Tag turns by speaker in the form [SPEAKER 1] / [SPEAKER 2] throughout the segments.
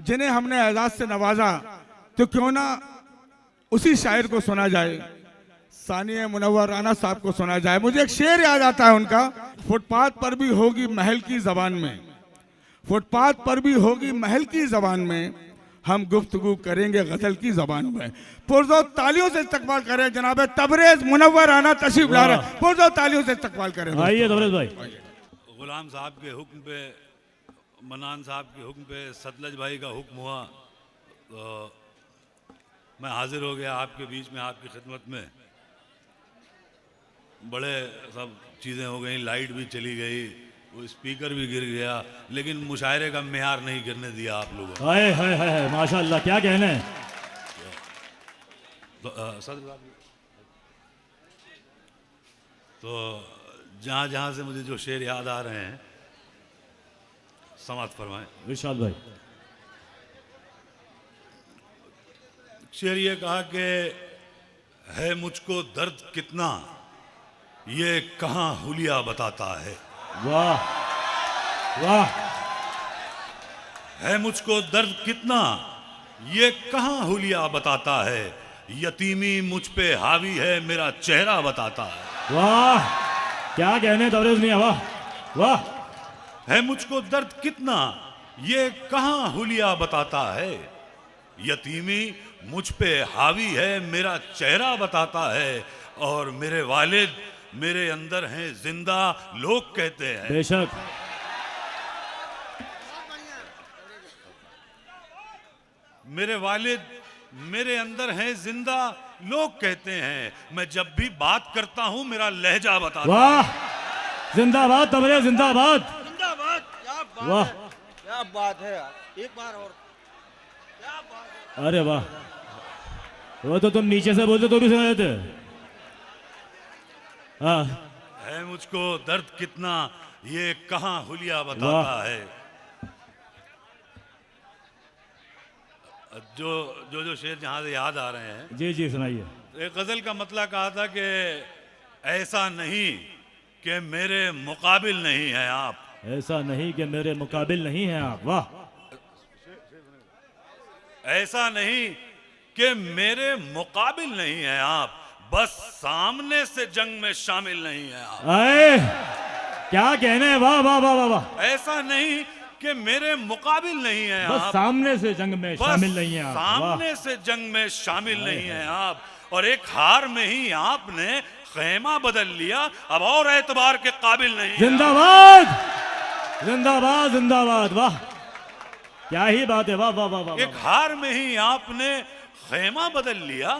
[SPEAKER 1] जिन्हें हमने एजाज से नवाजा, तो क्यों ना उसी शायर को सुना जाए, सानिया मुनव्वर राना साहब को सुना जाए। मुझे एक शेर याद आता है उनका, फुटपाथ पर भी होगी महल की जबान में, फुटपाथ पर भी होगी महल की जबान में, हम गुफ्तगू करेंगे गजल की जबान में। पुरजोर तालियों से इस्तकबाल करें जनाब तबरेज मुनव्वर राना तशरीफ ला रहे हैं, पुरजोर तालियों से इस्तकबाल करें।
[SPEAKER 2] आइए तबरेज भाई।
[SPEAKER 3] गुलाम साहब के हुक्म पे, मनान साहब के हुक्म पे, सतलज भाई का हुक्म हुआ तो मैं हाजिर हो गया आपके बीच में, आपकी खिदमत में। बड़े सब चीज़ें हो गई, लाइट भी चली गई, वो स्पीकर भी गिर गया, लेकिन मुशायरे का मेयार नहीं गिरने दिया आप लोगों ने।
[SPEAKER 2] हाय हाय हाय माशाल्लाह, क्या कहने हैं।
[SPEAKER 3] तो जहाँ जहाँ से मुझे जो शेर याद आ रहे हैं समाप्त फरमाएं।
[SPEAKER 2] इरशाद भाई।
[SPEAKER 3] शेर ये कहा कि है मुझको दर्द कितना, ये कहाँ हुलिया बताता है।
[SPEAKER 2] वाह वाह।
[SPEAKER 3] है मुझको दर्द कितना, ये कहाँ हुलिया बताता है, यतीमी मुझ पे हावी है मेरा चेहरा बताता है।
[SPEAKER 2] वाह, क्या कहने तबरेज मियां, वाह वाह।
[SPEAKER 3] है मुझको दर्द कितना, ये कहाँ हुलिया बताता है, यतीमी मुझ पे हावी है मेरा चेहरा बताता है, और मेरे वालिद मेरे अंदर हैं जिंदा लोग कहते हैं।
[SPEAKER 2] बेशक।
[SPEAKER 3] मेरे वालिद मेरे अंदर हैं जिंदा लोग कहते हैं, मैं जब भी बात करता हूं मेरा लहजा बताता।
[SPEAKER 2] वाह, जिंदाबाद तबरेज, जिंदाबाद
[SPEAKER 4] जिंदाबाद। क्या बात
[SPEAKER 2] वाह,
[SPEAKER 4] है, क्या बात है यार, एक बार और, क्या बात है।
[SPEAKER 2] अरे वाह, वो तो तुम नीचे से बोलते तो भी सुना देते। हाँ,
[SPEAKER 3] है मुझको दर्द कितना, ये कहाँ हुलिया बताता है। जो शेर जहां से याद आ रहे हैं,
[SPEAKER 2] जी जी सुनाइए।
[SPEAKER 3] एक गजल का मतलब कहा था कि ऐसा नहीं कि मेरे मुकाबिल नहीं है आप,
[SPEAKER 2] ऐसा नहीं कि मेरे मुकाबिल नहीं हैं आप। वाह,
[SPEAKER 3] ऐसा नहीं कि मेरे मुकाबिल नहीं है आप, बस सामने से जंग में शामिल नहीं है आप।
[SPEAKER 2] आए, क्या कहने हैं, वाह वाह वाह वाह वाह।
[SPEAKER 3] ऐसा नहीं कि मेरे मुकाबिल नहीं है
[SPEAKER 2] बस
[SPEAKER 3] आप,
[SPEAKER 2] सामने से जंग में शामिल नहीं है आप।
[SPEAKER 3] सामने से जंग में शामिल नहीं है आप, और एक हार में ही आपने खेमा बदल लिया, अब और एतबार के काबिल नहीं है।
[SPEAKER 2] जिंदाबाद जिंदाबाद जिंदाबाद, वाह क्या ही बात है, वाह वाह वाह वाह।
[SPEAKER 3] एक हार में ही आपने खेमा बदल लिया,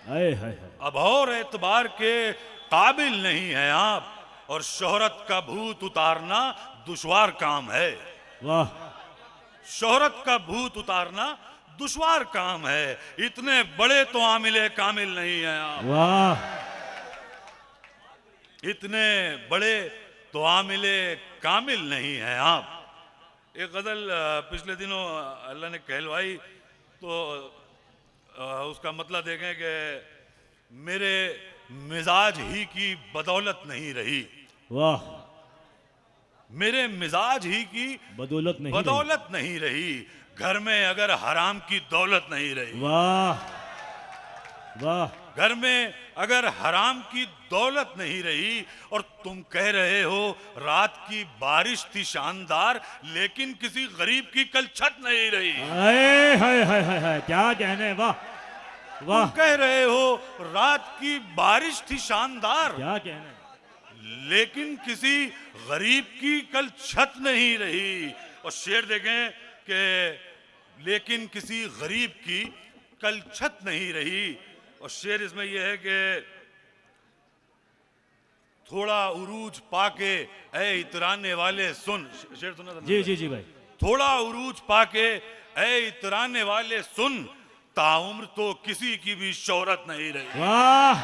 [SPEAKER 2] हाय हाय,
[SPEAKER 3] अब और एतबार के काबिल नहीं है आप, और शोहरत का भूत उतारना दुश्वार काम है।
[SPEAKER 2] वाह,
[SPEAKER 3] शोहरत का भूत उतारना दुश्वार काम है, इतने बड़े तो आमिले कामिल नहीं है आप,
[SPEAKER 2] वाह,
[SPEAKER 3] इतने बड़े तो आमिले कामिल नहीं है आप। एक गजल पिछले दिनों अल्लाह ने कहलवाई, तो उसका मतलब देखें कि मेरे मिजाज ही की बदौलत नहीं रही,
[SPEAKER 2] वाह,
[SPEAKER 3] मेरे मिजाज ही की
[SPEAKER 2] बदौलत नहीं
[SPEAKER 3] बदौलत नहीं रही, घर में अगर हराम की दौलत नहीं रही,
[SPEAKER 2] वाह वाह,
[SPEAKER 3] घर में अगर हराम की दौलत नहीं रही, और तुम कह रहे हो रात की बारिश थी शानदार, लेकिन किसी गरीब की कल छत नहीं रही।
[SPEAKER 2] हाय हाय हाय हाय हाय, क्या कहने, वाह वाह,
[SPEAKER 3] तुम कह रहे हो रात की बारिश थी शानदार,
[SPEAKER 2] क्या कहने।
[SPEAKER 3] लेकिन किसी गरीब की कल छत नहीं रही। और शेर देखें कि लेकिन किसी गरीब की कल छत नहीं रही, और शेर इसमें यह है कि थोड़ा उरूज पाके ऐ इतराने वाले सुन। शेर सुना था?
[SPEAKER 2] जी जी जी भाई।
[SPEAKER 3] थोड़ा उरूज पाके ऐ इतराने वाले सुन, ताउम्र तो किसी की भी शोहरत नहीं रही।
[SPEAKER 2] वाह,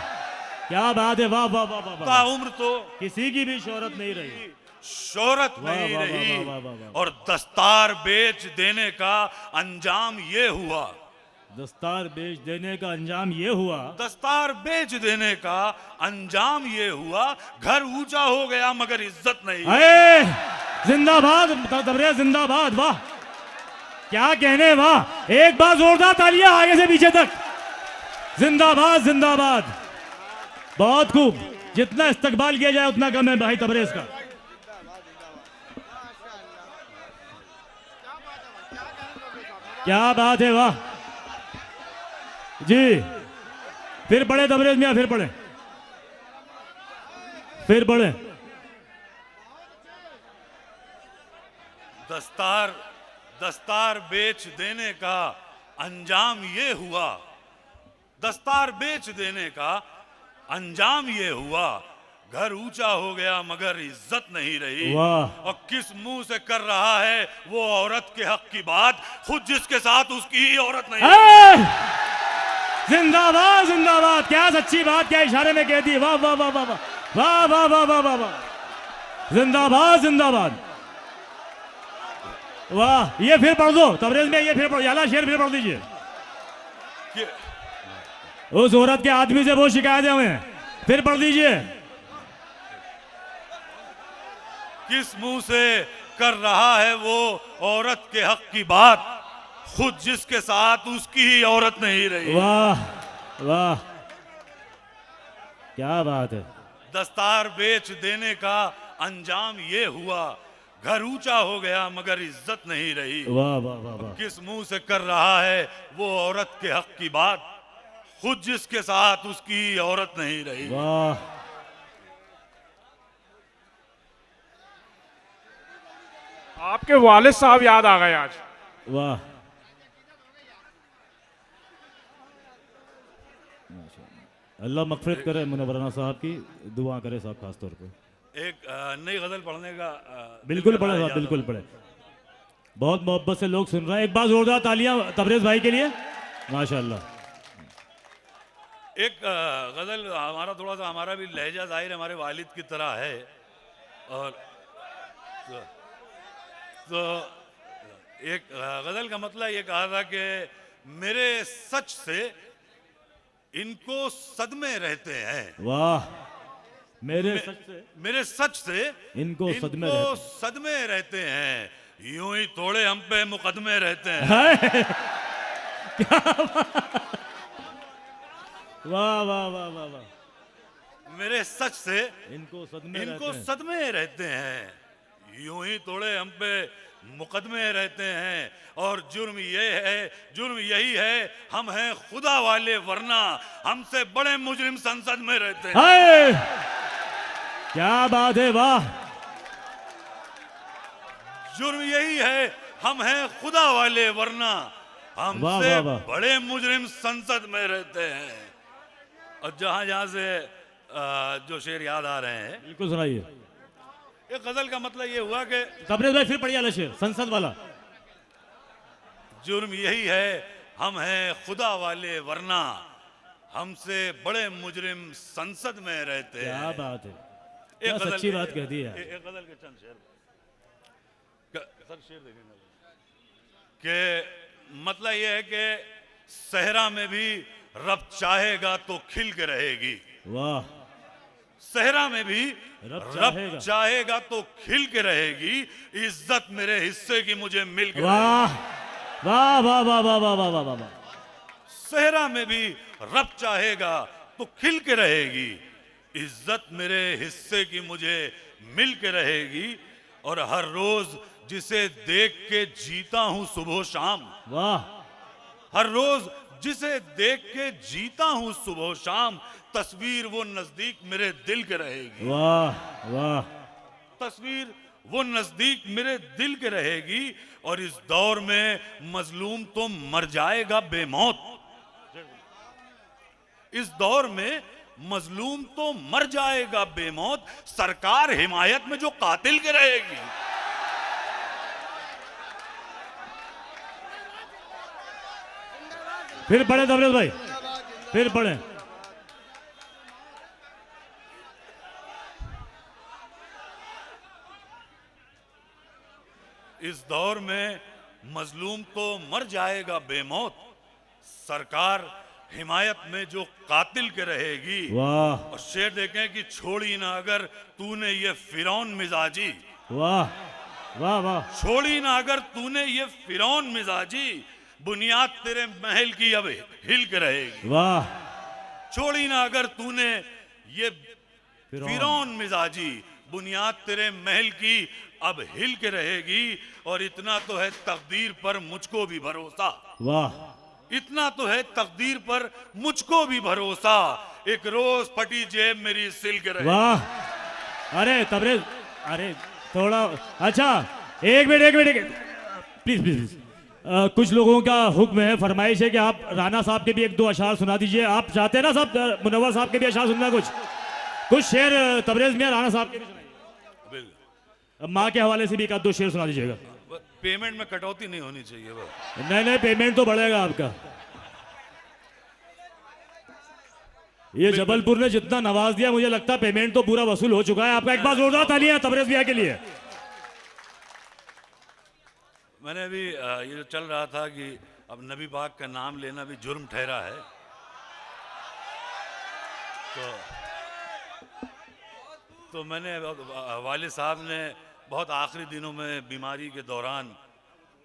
[SPEAKER 2] क्या बात है, वाह वाह वाह वाह वाह।
[SPEAKER 3] ताउम्र तो
[SPEAKER 2] किसी की भी शोहरत नहीं रही,
[SPEAKER 3] शोहरत
[SPEAKER 2] वाह,
[SPEAKER 3] नहीं
[SPEAKER 2] वाह,
[SPEAKER 3] रही,
[SPEAKER 2] वाह, वाह, वाह, वाह।
[SPEAKER 3] और दस्तार बेच देने का अंजाम ये हुआ,
[SPEAKER 2] दस्तार बेच देने का अंजाम ये हुआ,
[SPEAKER 3] दस्तार बेच देने का अंजाम ये हुआ, घर ऊंचा हो गया मगर इज्जत नहीं।
[SPEAKER 2] अरे जिंदाबाद तबरेज, जिंदाबाद, वाह क्या कहने, वाह, एक बार जोरदार तालियां आगे से पीछे तक। जिंदाबाद जिंदाबाद, बहुत खूब। जितना इस्तकबाल किया जाए उतना कम है भाई तबरेज का। क्या बात है, वाह जी। फिर पढ़े तबरेज मियां, फिर पढ़े, फिर पढ़े।
[SPEAKER 3] दस्तार बेच देने का अंजाम ये हुआ, दस्तार बेच देने का अंजाम ये हुआ, घर ऊंचा हो गया मगर इज्जत नहीं रही।
[SPEAKER 2] वाह।
[SPEAKER 3] और किस मुंह से कर रहा है वो औरत के हक की बात, खुद जिसके साथ उसकी ही औरत नहीं है।
[SPEAKER 2] जिंदाबाद जिंदाबाद, क्या सच्ची बात, क्या इशारे में कह दी। वाह वाह वाह वाह वाह वाह वाह वाह वाह वाह वाह, जिंदाबाद जिंदाबाद, वाह। ये फिर पढ़ दो तबरेज में, ये फिर पढ़, याला शेर फिर पढ़ दीजिए। उस औरत के आदमी से वो शिकायत है हमें, फिर पढ़ दीजिए।
[SPEAKER 3] किस मुंह से कर रहा है वो औरत के हक की बात, खुद जिसके साथ उसकी ही औरत नहीं रही।
[SPEAKER 2] वाह वाह, क्या बात है।
[SPEAKER 3] दस्तार बेच देने का अंजाम ये हुआ, घर ऊंचा हो गया मगर इज्जत नहीं रही।
[SPEAKER 2] वाह वाह वाह वाह,
[SPEAKER 3] किस मुंह से कर रहा है वो औरत के हक की बात, खुद जिसके साथ उसकी ही औरत नहीं रही।
[SPEAKER 2] वाह।
[SPEAKER 5] आपके वालिद साहब याद आ गए आज।
[SPEAKER 2] वाह, अल्लाह मगफिरत करे मुनव्वराना साहब की, दुआ करे साहब खास तौर पे।
[SPEAKER 3] एक नई गजल पढ़ने का
[SPEAKER 2] बिल्कुल पढ़े साहब, बिल्कुल पढ़े। बहुत मोहब्बत से लोग सुन रहे हैं, एक बार जोरदार तालियां तबरेज भाई के लिए, माशाल्लाह।
[SPEAKER 3] एक गजल हमारा थोड़ा सा, हमारा भी लहजा जाहिर हमारे वालिद की तरह है, और तो एक गजल का मतलब ये कहा था कि मेरे सच से इनको सदमे रहते हैं।
[SPEAKER 2] वाह, मेरे
[SPEAKER 3] सच से
[SPEAKER 2] इनको
[SPEAKER 3] सदमे रहते हैं, यूं ही थोड़े हम पे मुकदमे रहते हैं।
[SPEAKER 2] वाह वाह वाह वाह वाह,
[SPEAKER 3] मेरे सच से
[SPEAKER 2] इनको
[SPEAKER 3] सदमे रहते हैं, यूं ही थोड़े हम पे मुकदमे रहते हैं, और जुर्म यही है हम हैं खुदा वाले, वरना हमसे बड़े मुजरिम संसद में रहते हैं।
[SPEAKER 2] क्या बात है, वाह।
[SPEAKER 3] जुर्म यही है हम हैं खुदा वाले, वरना हमसे बड़े मुजरिम संसद में रहते हैं। और जहां जहां से जो शेर याद आ रहे हैं,
[SPEAKER 2] बिल्कुल सुनाइए।
[SPEAKER 3] एक गजल का मतलब ये हुआ कि
[SPEAKER 2] तबरेज भाई फिर पढ़िए वाला शेर, संसद वाला।
[SPEAKER 3] जुर्म यही है हम हैं खुदा वाले, वरना हमसे बड़े मुजरिम संसद में रहते हैं।
[SPEAKER 2] क्या बात है, क्या सच्ची बात कह दी है।
[SPEAKER 3] एक गजल के चंद शेर, सर शेर देखेंगे कि मतलब ये है कि सहरा में भी रब चाहेगा तो खिल के रहेगी।
[SPEAKER 2] वाह,
[SPEAKER 3] सहरा में भी रब चाहेगा तो खिल के रहेगी, इज्जत मेरे हिस्से की मुझे मिल के।
[SPEAKER 2] वाह वाह वाह वाह वाह वाह वाह वाह वाह।
[SPEAKER 3] सहरा में भी रब चाहेगा तो खिल के रहेगी, इज्जत मेरे हिस्से की मुझे मिल के रहेगी, और हर रोज जिसे देख के जीता हूं सुबह शाम।
[SPEAKER 2] वाह,
[SPEAKER 3] हर रोज जिसे देख के जीता हूं सुबह शाम, तस्वीर वो नजदीक मेरे दिल के रहेगी।
[SPEAKER 2] वाह वाह,
[SPEAKER 3] तस्वीर वो नजदीक मेरे दिल के रहेगी, और इस दौर में मजलूम तो मर जाएगा बेमौत। इस दौर में मजलूम तो मर जाएगा बेमौत, सरकार हिमायत में जो कातिल के रहेगी।
[SPEAKER 2] फिर पढ़े तबरेज भाई, फिर पढ़े।
[SPEAKER 3] इस दौर में मजलूम तो मर जाएगा बेमौत, सरकार हिमायत में जो कातिल के रहेगी।
[SPEAKER 2] वाह,
[SPEAKER 3] और शेर देखें कि छोड़ी ना अगर तूने ये फिरौन मिजाजी।
[SPEAKER 2] वाह, वाह वाह
[SPEAKER 3] छोड़ी ना अगर तूने ये फिरौन मिजाजी, बुनियाद तेरे महल की अब हिल के रहेगी।
[SPEAKER 2] वाह
[SPEAKER 3] छोड़ी ना अगर तूने ये फिरौन मिजाजी, बुनियाद तेरे महल की अब हिल के रहेगी। और इतना तो है तकदीर पर मुझको भी भरोसा,
[SPEAKER 2] वाह
[SPEAKER 3] इतना तो है तकदीर पर मुझको भी भरोसा, एक रोज फटी जेब मेरी सिल के रहेगी।
[SPEAKER 2] वाह। अरे तबरेज, अरे थोड़ा अच्छा, एक मिनट प्लीज प्लीज। कुछ लोगों का हुक्म है, फरमाइश है कि आप राणा साहब के भी एक दो अशार सुना दीजिए। आप चाहते हैं ना साहब, मुनव्वर साहब के भी अशार सुनना, कुछ शेर तबरेज में राणा साहब के भी सुनाइए।
[SPEAKER 3] बिल्कुल।
[SPEAKER 2] माँ के हवाले से भी एक आध दो शेर सुना दीजिएगा।
[SPEAKER 3] पेमेंट में कटौती नहीं होनी चाहिए वो।
[SPEAKER 2] नहीं पेमेंट तो बढ़ेगा आपका। ये जबलपुर ने जितना नवाज दिया, मुझे लगता है पेमेंट तो पूरा वसूल हो चुका है आपका। एक बार जोरदार तालियां तबरेज भैया के लिए।
[SPEAKER 3] मैंने अभी ये जो चल रहा था कि अब नबी पाक का नाम लेना भी जुर्म ठहरा है, तो मैंने वालिद साहब ने बहुत आखिरी दिनों में बीमारी के दौरान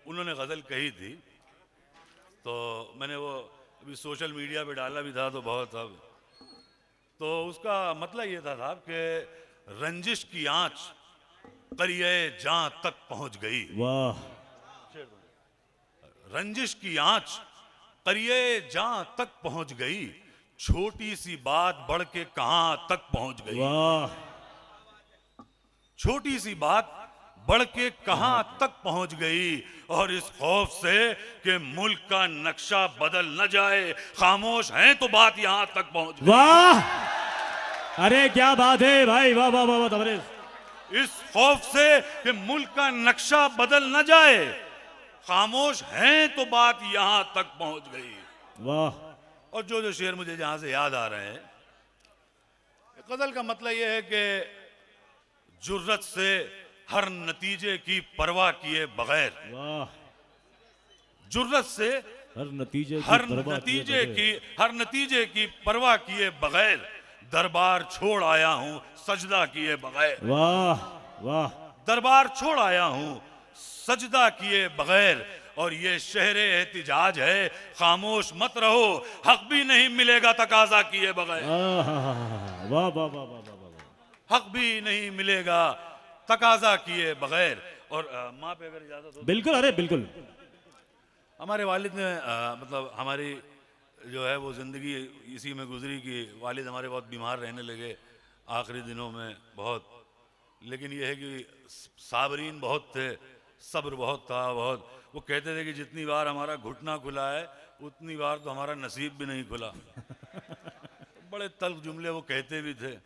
[SPEAKER 3] उन्होंने गज़ल कही थी, तो मैंने वो अभी सोशल मीडिया पे डाला भी था, तो बहुत अब तो उसका मतलब ये था साहब कि रंजिश की आंच करिए जां तक पहुंच गई।
[SPEAKER 2] वाह।
[SPEAKER 3] रंजिश की आंच करिए जां तक पहुंच गई, छोटी सी बात बढ़ के कहां तक पहुंच गई।
[SPEAKER 2] वाह।
[SPEAKER 3] छोटी सी बात बढ़ के कहां तक पहुंच गई, और इस खौफ से कि मुल्क का नक्शा बदल न जाए, खामोश हैं तो बात यहां तक पहुंच गई।
[SPEAKER 2] वाह। अरे क्या बात है भाई, वाह वाह वाह तबरेज।
[SPEAKER 3] इस खौफ से कि मुल्क का नक्शा बदल न जाए, खामोश हैं तो बात यहां तक पहुंच गई।
[SPEAKER 2] वाह।
[SPEAKER 3] और जो शेर मुझे जहां से याद आ रहे हैं, गजल का मतलब यह है कि जुर्रत से हर नतीजे की परवाह किए बगैर,
[SPEAKER 2] वाह।
[SPEAKER 3] जुर्रत से
[SPEAKER 2] हर नतीजे
[SPEAKER 3] की परवाह किए बगैर, दरबार छोड़ आया हूं सजदा किए बगैर।
[SPEAKER 2] वाह वाह।
[SPEAKER 3] दरबार छोड़ आया हूं सजदा किए बगैर, और ये शहरे एहतिजाज है, खामोश मत रहो, हक भी नहीं मिलेगा तकाजा किए बगैर।
[SPEAKER 2] वाह वाह वाह वाह।
[SPEAKER 3] हक भी नहीं मिलेगा तकाजा किए बगैर। और माँ पे अगर इजाजत हो।
[SPEAKER 2] बिल्कुल, अरे बिल्कुल।
[SPEAKER 3] हमारे वालिद ने मतलब हमारी जो है वो ज़िंदगी इसी में गुजरी कि वालिद हमारे बहुत बीमार रहने लगे आखिरी दिनों में बहुत, लेकिन ये है कि साबरीन बहुत थे, सब्र बहुत था बहुत। वो कहते थे कि जितनी बार हमारा घुटना खुला है उतनी बार तो हमारा नसीब भी नहीं खुला। बड़े तल्ख जुमले वो कहते भी थे।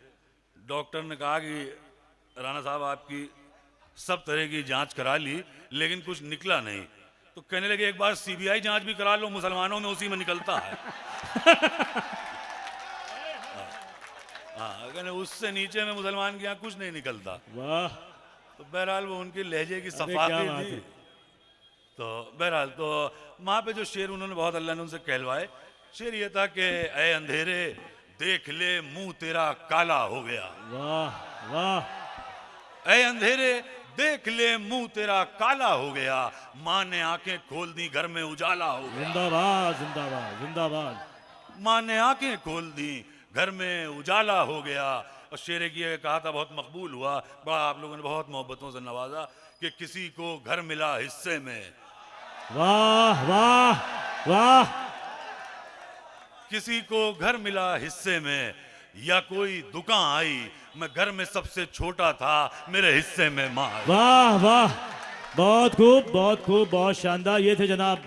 [SPEAKER 3] डॉक्टर ने कहा कि राणा साहब आपकी सब तरह की जांच करा ली लेकिन कुछ निकला नहीं, तो कहने लगे एक बार सीबीआई जांच भी करा लो, मुसलमानों में उसी में निकलता है। हाँ, कहने उससे नीचे में मुसलमान के यहाँ कुछ नहीं निकलता।
[SPEAKER 2] वाह।
[SPEAKER 3] तो बहरहाल वो उनके लहजे की सफाकी थी। तो बहरहाल तो माँ पे जो शेर उन्होंने बहुत अल्लाह ने उनसे कहलवाए, शेर ये था कि ऐ अंधेरे देख ले मुंह तेरा काला हो गया।
[SPEAKER 2] वाह वाह।
[SPEAKER 3] ऐ अंधेरे देख ले मुंह तेरा काला हो गया, माँ ने आंखें खोल दी घर में उजाला हो गया।
[SPEAKER 2] जिंदाबाद जिंदाबाद जिंदाबाद।
[SPEAKER 3] माँ ने आंखें खोल दी घर में उजाला हो गया। और शेर की कहा था बहुत मकबूल हुआ, बड़ा आप लोगों ने बहुत मोहब्बतों से नवाजा कि किसी को घर मिला हिस्से में।
[SPEAKER 2] वाह वाह वाह।
[SPEAKER 3] किसी को घर मिला हिस्से में, या कोई दुकान आई, मैं घर में सबसे छोटा था, मेरे हिस्से में माँ आई।
[SPEAKER 2] वाह वाह। बहुत खूब बहुत खूब, बहुत शानदार। ये थे जनाब